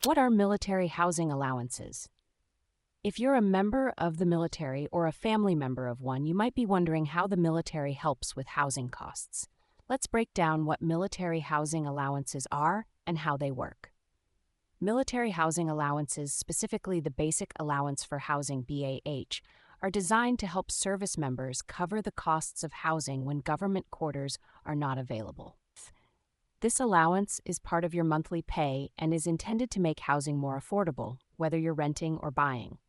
What are military housing allowances? If you're a member of the military or a family member of one, you might be wondering how the military helps with housing costs. Let's break down what military housing allowances are and how they work. Military housing allowances, specifically the Basic Allowance for Housing (BAH), are designed to help service members cover the costs of housing when government quarters are not available. This allowance is part of your monthly pay and is intended to make housing more affordable, whether you're renting or buying.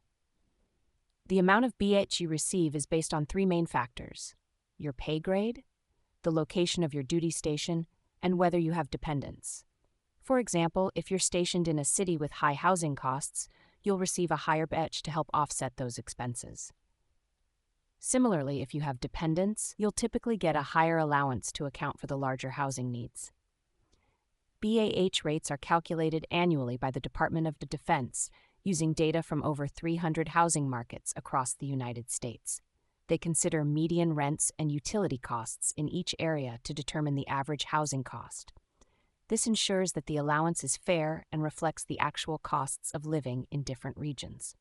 The amount of BH you receive is based on three main factors: your pay grade, the location of your duty station, and whether you have dependents. For example, if you're stationed in a city with high housing costs, you'll receive a higher BH to help offset those expenses. Similarly, if you have dependents, you'll typically get a higher allowance to account for the larger housing needs. BAH rates are calculated annually by the Department of Defense using data from over 300 housing markets across the United States. They consider median rents and utility costs in each area to determine the average housing cost. This ensures that the allowance is fair and reflects the actual costs of living in different regions.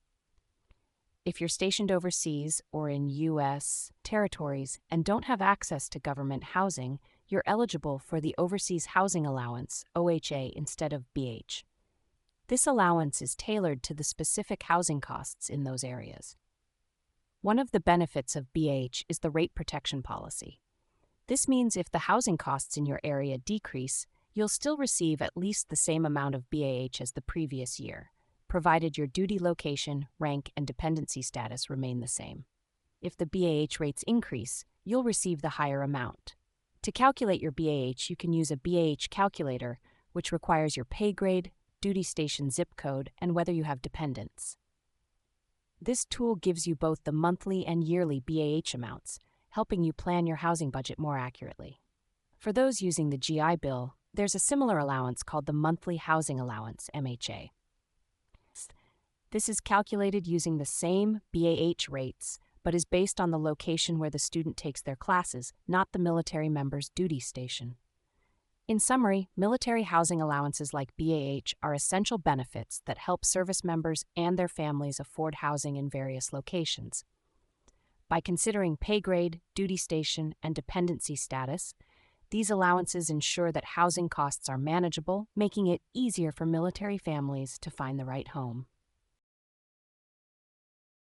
If you're stationed overseas or in U.S. territories and don't have access to government housing, you're eligible for the Overseas Housing Allowance, OHA, instead of BH. This allowance is tailored to the specific housing costs in those areas. One of the benefits of BH is the rate protection policy. This means if the housing costs in your area decrease, you'll still receive at least the same amount of BAH as the previous year, provided your duty location, rank, and dependency status remain the same. If the BAH rates increase, you'll receive the higher amount. To calculate your BAH, you can use a BAH calculator, which requires your pay grade, duty station zip code, and whether you have dependents. This tool gives you both the monthly and yearly BAH amounts, helping you plan your housing budget more accurately. For those using the GI Bill, there's a similar allowance called the Monthly Housing Allowance, MHA. This is calculated using the same BAH rates, but is based on the location where the student takes their classes, not the military member's duty station. In summary, military housing allowances like BAH are essential benefits that help service members and their families afford housing in various locations. By considering pay grade, duty station, and dependency status, these allowances ensure that housing costs are manageable, making it easier for military families to find the right home.